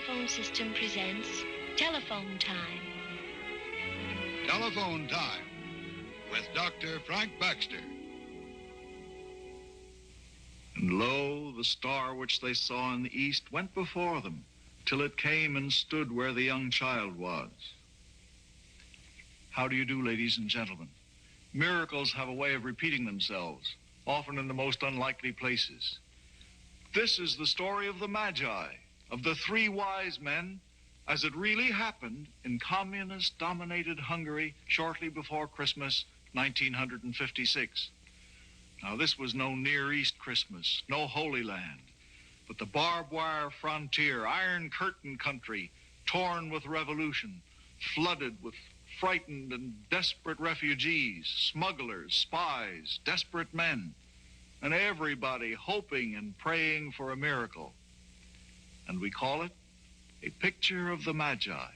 telephone system presents Telephone Time. Telephone Time with Dr. Frank Baxter. And lo, the star which they saw in the east went before them, till it came and stood where the young child was. How do you do, ladies and gentlemen? Miracles have a way of repeating themselves, often in the most unlikely places. This is the story of the Magi, of the three wise men, as it really happened in communist-dominated Hungary shortly before Christmas, 1956. Now, this was no Near East Christmas, no Holy Land, but the barbed wire frontier, Iron Curtain country, torn with revolution, flooded with frightened and desperate refugees, smugglers, spies, desperate men, and everybody hoping and praying for a miracle. And we call it A Picture of the Magi.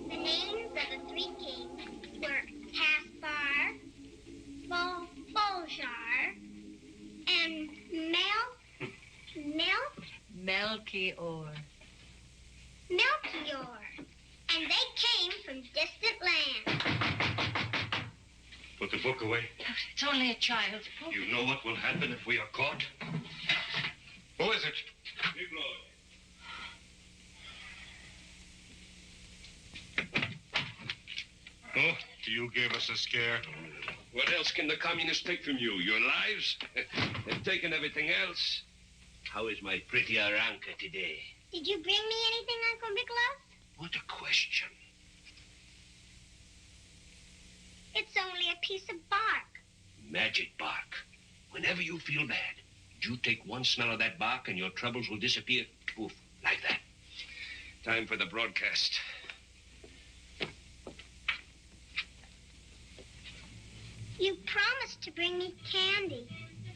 The names of the three kings were Caspar, Bolshar, and Melchoir. Melchior. And they came from distant lands. Put the book away. It's only a child. You know what will happen if we are caught? Who is it? Oh, you gave us a scare. What else can the communists take from you? Your lives? They've taken everything else. How is my pretty Aranka today? Did you bring me anything, Uncle Nicholas? What a question. It's only a piece of bark. Magic bark. Whenever you feel bad, you take one smell of that bark and your troubles will disappear. Poof, like that. Time for the broadcast. You promised to bring me candy.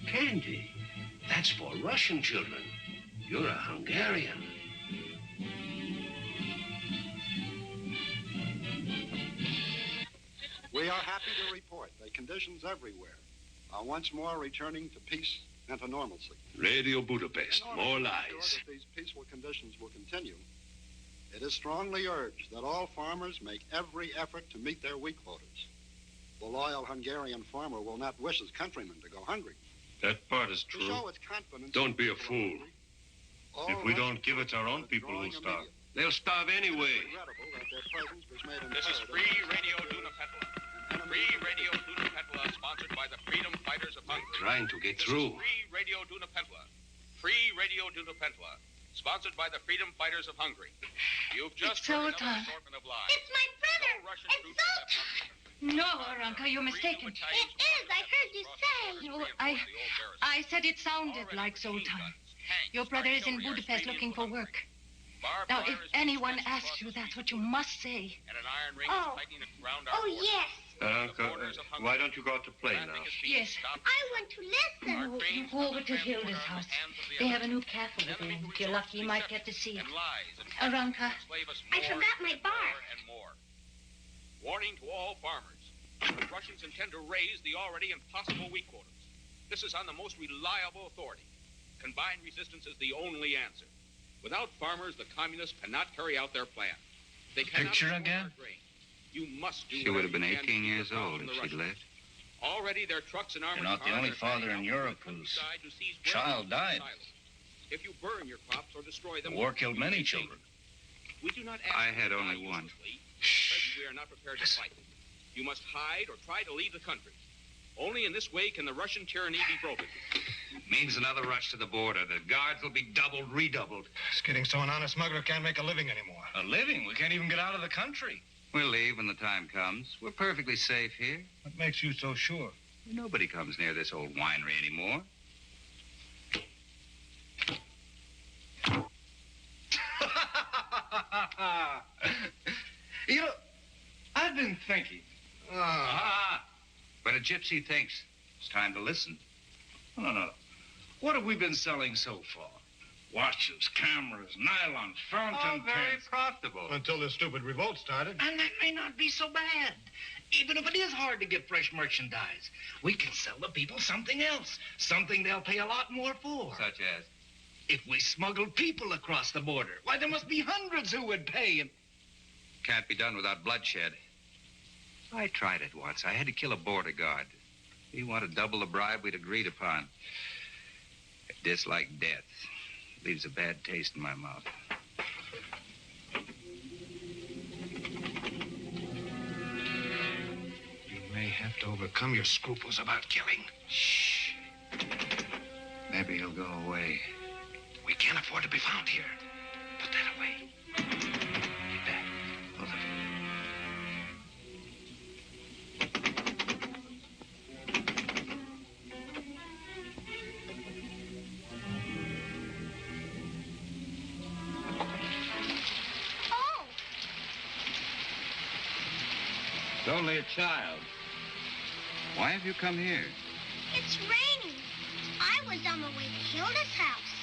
Candy? That's for Russian children. You're a Hungarian. We are happy to report that conditions everywhere are once more returning to peace and to normalcy. Radio Budapest, more In lies. order that these peaceful conditions will continue, it is strongly urged that all farmers make every effort to meet their wheat quotas. The loyal Hungarian farmer will not wish his countrymen to go hungry. That part is To true. show its confidence, Don't be a fool. If we don't give it to our own people, who'll starve? They'll starve anyway. This is Free Radio Dunapetla. Free Radio Dunapetla, sponsored by the Freedom Fighters of Hungary. Trying to get This through. is Free Radio Dunapetla. Free Radio Dunapetla, sponsored by the Freedom Fighters of Hungary. You've just It's heard Zoltan. another assortment of lies. It's my brother. No Russian It's troops have left Zoltan. Hungary. No, Aranka, you're mistaken. It is. I heard you say. No, I said it sounded like Zoltan. Your brother is in Budapest looking for work. Now, if anyone asks you, that's what you must say. And an iron ring Oh. is tightening around our Oh, borders. yes. Aranka, why don't you go out to play now? Traffic is being Yes. stopped. I want to listen. Our No, trains you go over to transport Hilda's are in the house. hands of the They have a enemy. new cafe An over there. enemy If you're lucky, you might get to see it. and lies and Aranka. enslave us I more forgot my and bark. more and more. Warning to all farmers. The Russians intend to raise the already impossible wheat quotas. This is on the most reliable authority. Combined resistance is the only answer. Without farmers, the communists cannot carry out their plan. They cannot Picture store again? their grain. You must do She would have whatever been you can to 18 keep years the crop old from if the she'd Russians. lived. Already their trucks and armored You're not the cars only are father heading in out Europe from the whose countryside to seize child grain died. silos. If you burn your crops or destroy them, War killed you many may children. We do not ask I you had to only die one. uselessly. Presently, we are not prepared to fight. You must hide or try to leave the country. Only in this way can the Russian tyranny be broken. Means another rush to the border. The guards will be doubled, redoubled. It's getting so an honest smuggler can't make a living anymore. A living? We can't even get out of the country. We'll leave when the time comes. We're perfectly safe here. What makes you so sure? Nobody comes near this old winery anymore. You know, I've been thinking. But a gypsy thinks. It's time to listen. No. What have we been selling so far? Watches, cameras, nylon, fountain very pens. profitable. Until the stupid revolt started. And that may not be so bad. Even if it is hard to get fresh merchandise, we can sell the people something else. Something they'll pay a lot more for. Such as? If we smuggled people across the border, why, there must be hundreds who would pay. And Can't be done without bloodshed. I tried it once. I had to kill a border guard. He wanted double the bribe we'd agreed upon. I dislike death. It leaves a bad taste in my mouth. you may have to overcome your scruples about killing. Shh. Maybe he'll go away. We can't afford to be found here. Put that away. Get back. Both of you. Oh, It's only a child. Why have you come here? it's raining. I was on my way to Hilda's house.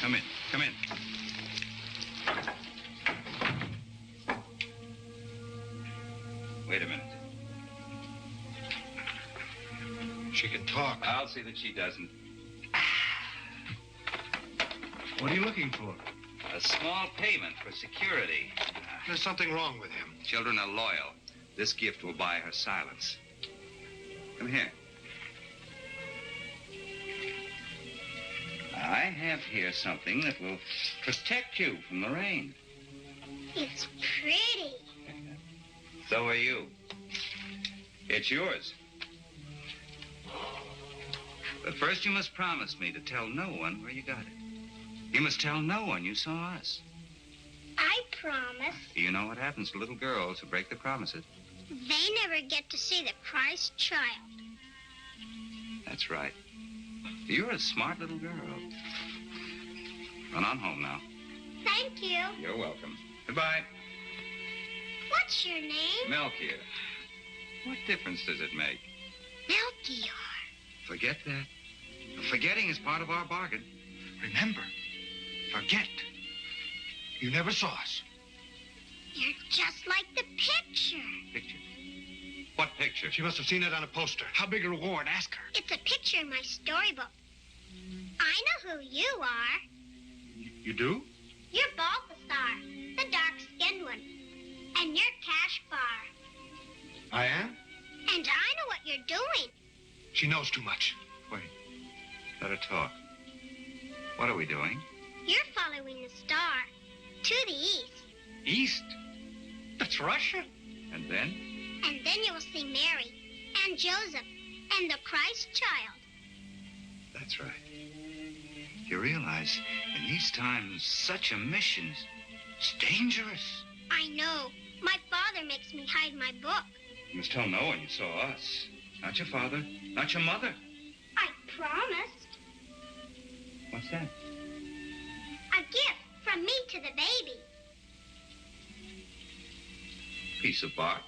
Come in. Come in. Wait a minute. She can talk. I'll see that she doesn't. What are you looking for? A small payment for security. There's something wrong with him. Children are loyal. This gift will buy her silence. Come here. I have here something that will protect you from the rain. It's pretty. So are you. It's yours. But first you must promise me to tell no one where you got it. You must tell no one you saw us. I promise. You know what happens to little girls who break their promises. They never get to see the Christ child. That's right. You're a smart little girl. Run on home now. Thank you. You're welcome. Goodbye. What's your name? Melchoir. What difference does it make? Melchior. Forget that. Forgetting is part of our bargain. Remember, forget. You never saw us. You're just like the picture. Picture? What picture? She must have seen it on a poster. How big a reward? Ask her. It's a picture in my storybook. I know who you are. You do? You're Balthasar, the dark-skinned one. And you're Caspar. I am? And I know what you're doing. She knows too much. Wait. Let her talk. What are we doing? You're following the star to the east. East? That's Russia. And then? And then you will see Mary and Joseph and the Christ child. That's right. You realize, in these times, such a mission's dangerous. I know. My father makes me hide my book. You must tell no one you saw us. Not your father, not your mother. I promised. What's that? A gift from me to the baby. Piece of bark.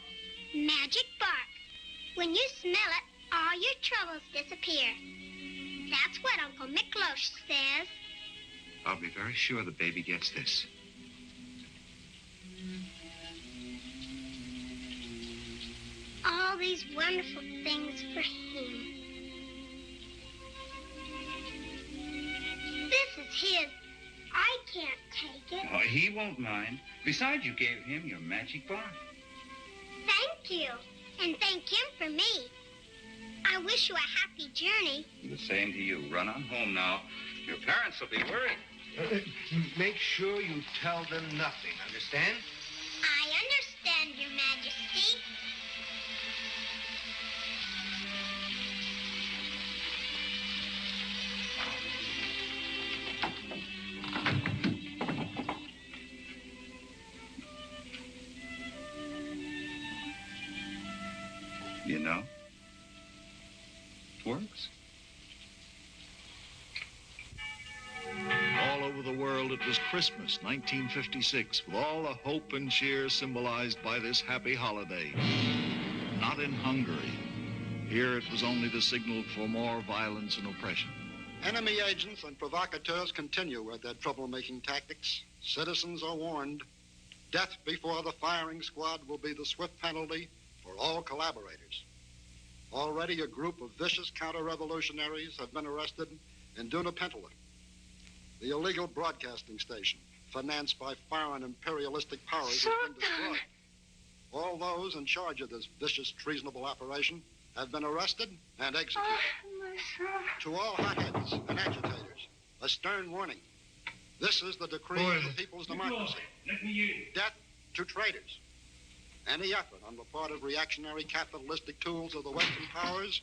Magic bark. When you smell it, all your troubles disappear. That's what Uncle Miklos says. I'll be very sure the baby gets this. All these wonderful things for him. This is his. I can't take it. Oh, he won't mind. Besides, you gave him your magic bark. Thank you. And thank him for me. I wish you a happy journey. The same to you. Run on home now. Your parents will be worried. Make sure you tell them nothing, understand? I understand, Your Majesty. You know, it works. All over the world, it was Christmas, 1956, with all the hope and cheer symbolized by this happy holiday. Not in Hungary. Here, it was only the signal for more violence and oppression. Enemy agents and provocateurs continue with their troublemaking tactics. Citizens are warned. Death before the firing squad will be the swift penalty for all collaborators. Already a group of vicious counter-revolutionaries have been arrested in Dunapentala, the illegal broadcasting station financed by foreign imperialistic powers has been destroyed. All those in charge of this vicious, treasonable operation have been arrested and executed. Oh, my son. To all hotheads and agitators, a stern warning. This is the decree of the people's democracy. Let me in. Death to traitors. Any effort on the part of reactionary capitalistic tools of the Western powers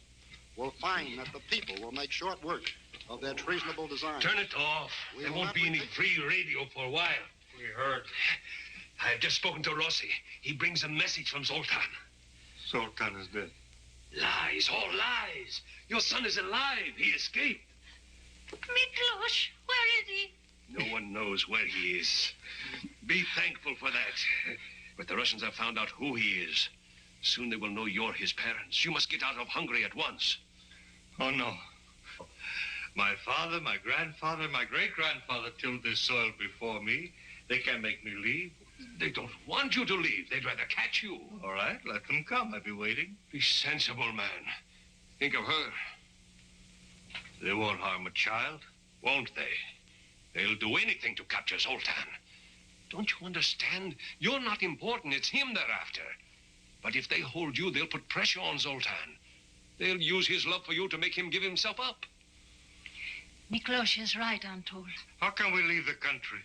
will find that the people will make short work of their treasonable designs. Turn it off. There won't be any free radio for a while. We heard. I have just spoken to Rossi. He brings a message from Zoltan. Zoltan is dead. Lies, all lies. Your son is alive. He escaped. Miklos, where is he? No one knows where he is. Be thankful for that. But the Russians have found out who he is. Soon they will know you're his parents. You must get out of Hungary at once. Oh, no. My father, my grandfather, my great-grandfather tilled this soil before me. They can't make me leave. They don't want you to leave. They'd rather catch you. All right, let them come. I'll be waiting. Be sensible, man. Think of her. They won't harm a child. Won't they? They'll do anything to capture Zoltan. Don't you understand? You're not important. It's him they're after. But if they hold you, they'll put pressure on Zoltan. They'll use his love for you to make him give himself up. Miklos is right, I'm told. How can we leave the country?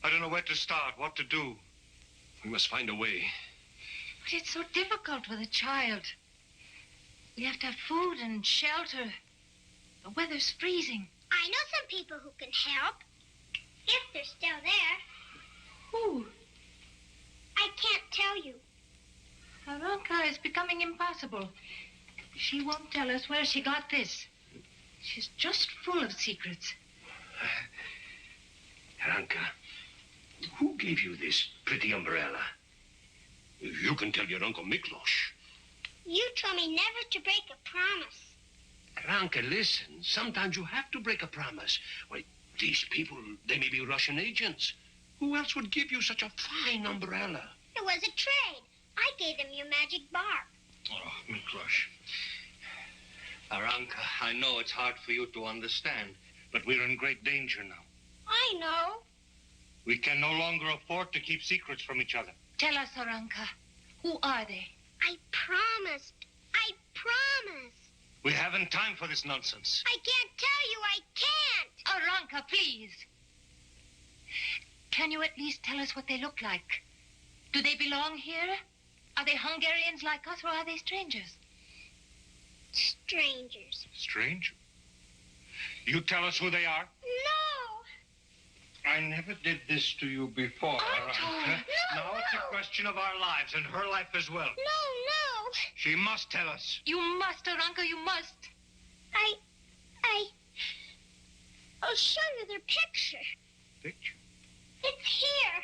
I don't know where to start, what to do. We must find a way. But it's so difficult with a child. We have to have food and shelter. The weather's freezing. I know some people who can help. If they're still there. Who? I can't tell you. Aranka is becoming impossible. She won't tell us where she got this. She's just full of secrets. Aranka, who gave you this pretty umbrella? You can tell your Uncle Miklos. You told me never to break a promise. Aranka, listen. Sometimes you have to break a promise. Why, these people, they may be Russian agents. Who else would give you such a fine umbrella? It was a trade. I gave them your magic bark. Oh, Miklos. Aranka, I know it's hard for you to understand, but we're in great danger now. I know. We can no longer afford to keep secrets from each other. Tell us, Aranka. Who are they? I promised. I promised. We haven't time for this nonsense. I can't tell you. I can't. Aranka, please. Can you at least tell us what they look like? Do they belong here? Are they Hungarians like us, or are they strangers? Strangers. Strange? You tell us who they are? No. I never did this to you before, Aranka. No, now it's a question of our lives and her life as well. No. She must tell us. You must, Aranka, you must. I'll show you their picture. Picture? It's here.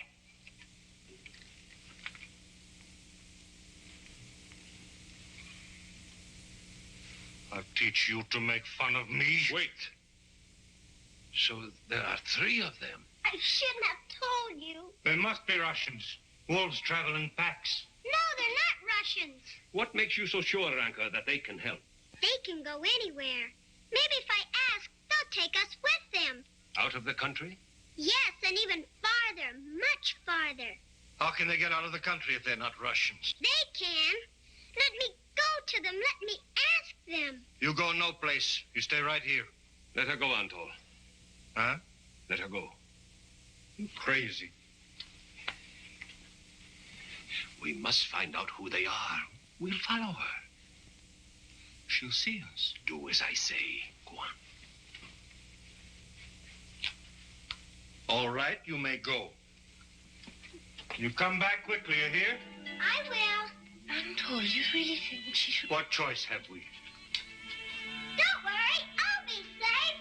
I'll teach you to make fun of me. Wait. So there are 3 of them. I shouldn't have told you. They must be Russians. Wolves travel in packs. No, they're not Russians. What makes you so sure, Aranka, that they can help? They can go anywhere. Maybe if I ask, they'll take us with them. Out of the country? Yes, and even farther, much farther. How can they get out of the country if they're not Russians? They can. Let me go to them. Let me ask them. You go no place. You stay right here. Let her go, Antol. Huh? Let her go. You crazy. We must find out who they are. We'll follow her. She'll see us. Do as I say. Go on. All right, you may go. You come back quickly, you hear? I will. Antol, you really think she should... What choice have we? Don't worry. I'll be safe.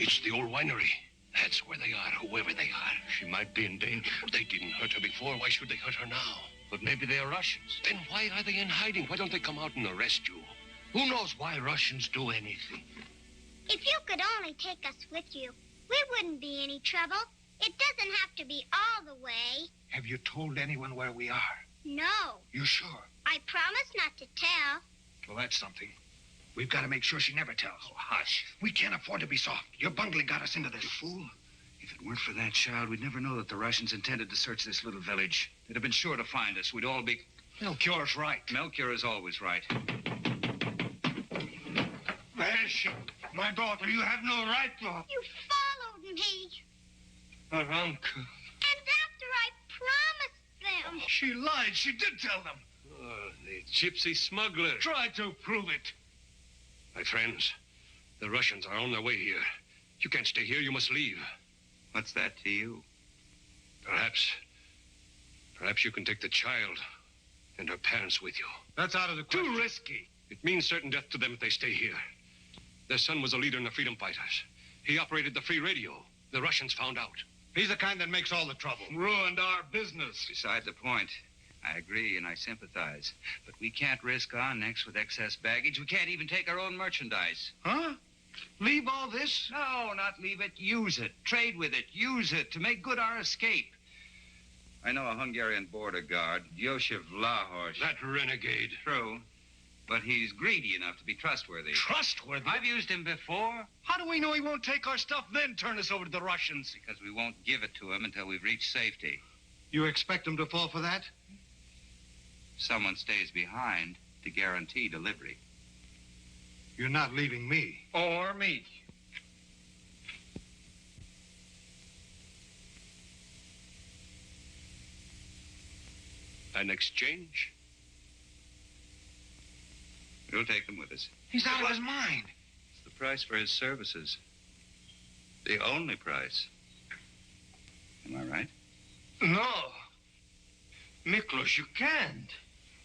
It's the old winery. That's where they are, whoever they are. She might be in danger. They didn't hurt her before. Why should they hurt her now? But maybe they are Russians. Then why are they in hiding? Why don't they come out and arrest you? Who knows why Russians do anything? If you could only take us with you, we wouldn't be any trouble. It doesn't have to be all the way. Have you told anyone where we are? No. You sure? I promise not to tell. Well, that's something. We've got to make sure she never tells. Oh, hush. We can't afford to be soft. Your bungling got us into this. You fool. If it weren't for that child, we'd never know that the Russians intended to search this little village. They'd have been sure to find us. We'd all be... Melchior's right. Melchior is always right. Where is she? My daughter, you have no right to her. You followed me. Aranka. And after I promised them. She lied. She did tell them. Oh, the gypsy smugglers. Try to prove it. My friends, the Russians are on their way here. You can't stay here. You must leave. What's that to you? Perhaps you can take the child and her parents with you. That's out of the question. Too risky. It means certain death to them if they stay here. Their son was a leader in the freedom fighters. He operated the free radio. The Russians found out. He's the kind that makes all the trouble. Ruined our business. Beside the point. I agree and I sympathize. But we can't risk our necks with excess baggage. We can't even take our own merchandise. Huh? Leave all this? No, not leave it. Use it. Trade with it. Use it to make good our escape. I know a Hungarian border guard, Joseph Lahos. That renegade. True. But he's greedy enough to be trustworthy. Trustworthy? I've used him before. How do we know he won't take our stuff, then turn us over to the Russians? Because we won't give it to him until we've reached safety. You expect him to fall for that? Someone stays behind to guarantee delivery. You're not leaving me. Or me. An exchange? We'll take them with us. He's out of his mind. It's the price for his services. The only price. Am I right? No. Miklos, you can't.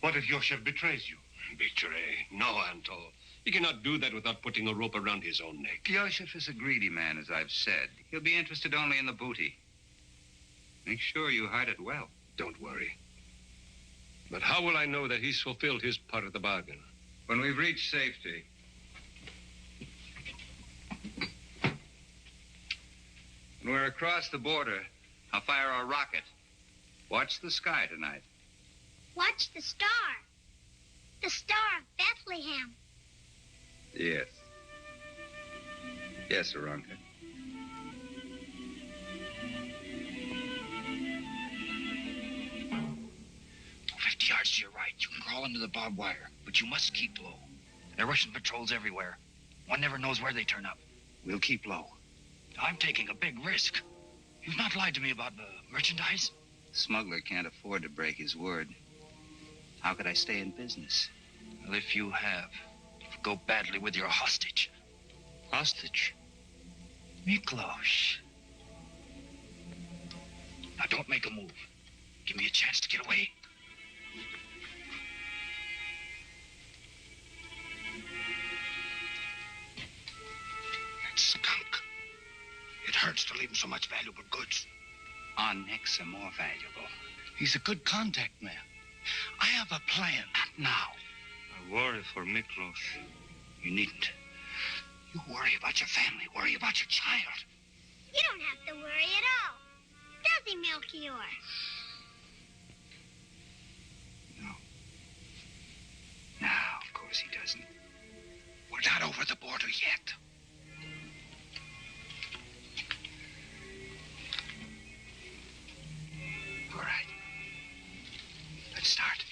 What if Joseph betrays you? Betray? No, Anto. He cannot do that without putting a rope around his own neck. Joseph is a greedy man, as I've said. He'll be interested only in the booty. Make sure you hide it well. Don't worry. But how will I know that he's fulfilled his part of the bargain? When we've reached safety. When we're across the border, I'll fire a rocket. Watch the sky tonight. Watch the star. The Star of Bethlehem. Yes. Yes, Aranka. Oh, 50 yards to your right. You can crawl into the barbed wire, but you must keep low. There are Russian patrols everywhere. One never knows where they turn up. We'll keep low. I'm taking a big risk. You've not lied to me about the merchandise? The smuggler can't afford to break his word. How could I stay in business? Well, if you have, it'll go badly with your hostage. Hostage? Miklos. Now, don't make a move. Give me a chance to get away. That skunk. It hurts to leave him so much valuable goods. Our necks are more valuable. He's a good contact man. I have a plan. Not now. I worry for Miklos. You needn't. You worry about your family. Worry about your child. You don't have to worry at all. Does he, Melchior? No. No, of course he doesn't. We're not over the border yet. All right. Let's start.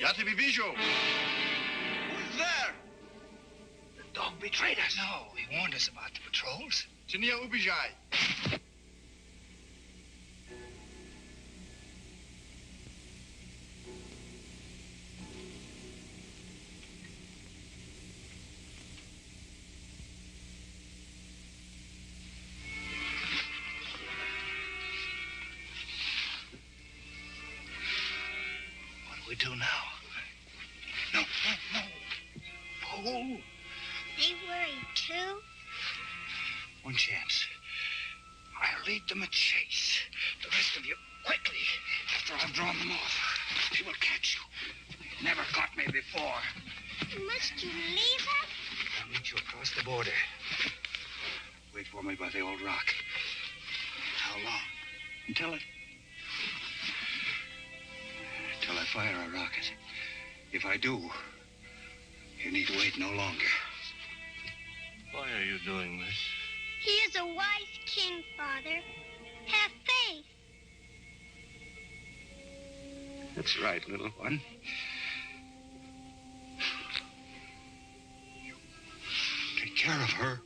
Ja тебе вижу. Who's there? The dog betrayed us. No, he warned us about the patrols. Ты не убежай. do now? No. Pull. They worried, too? One chance. I'll lead them a chase. The rest of you, quickly, after I've drawn them off. She will catch you. Never caught me before. Must you leave us? I'll meet you across the border. Wait for me by the old rock. How long? Until I fire a rocket. If I do, you need wait no longer. Why are you doing this? He is a wise king, Father. Have faith. That's right, little one. Take care of her.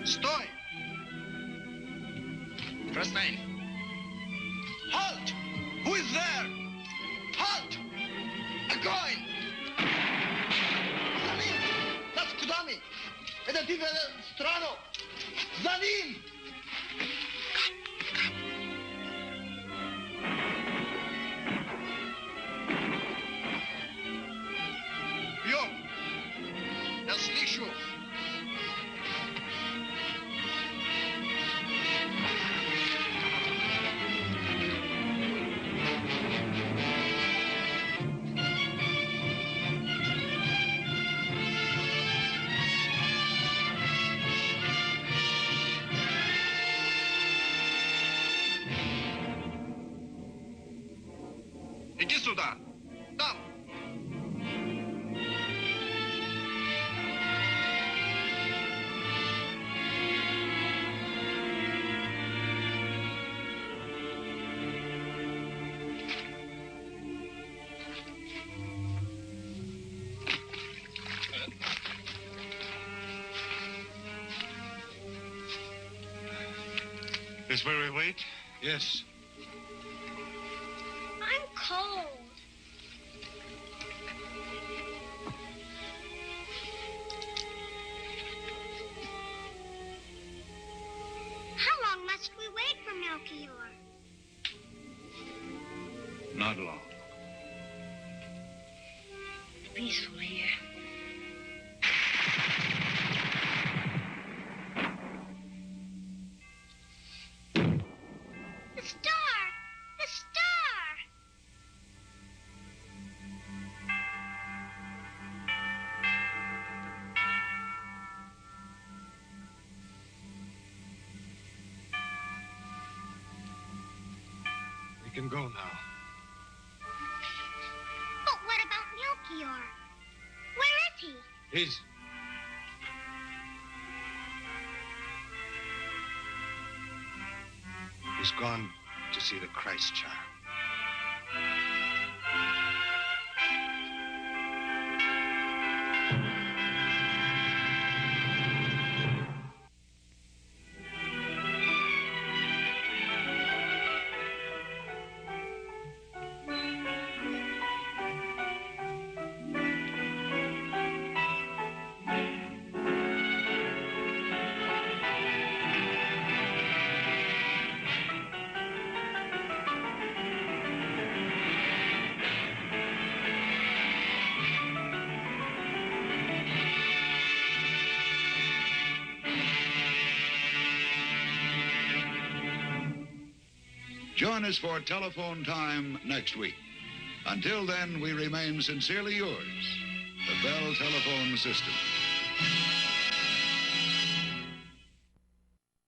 Stój! First name. Halt! Who is there? Halt! A coin! Za nim! Za skudami! Jeden typ stroną! Za nim! Björn! Jag slišu! Иди сюда! Там! This where we wait? Yes. I'm cold. How long must we wait for Melchoir? Not long. Peaceful here. The star! The star! We can go now. But what about Melchoir? Where is he? He's... He's gone to see the Christ child. Join us for telephone time next week. Until then, we remain sincerely yours, the Bell Telephone System.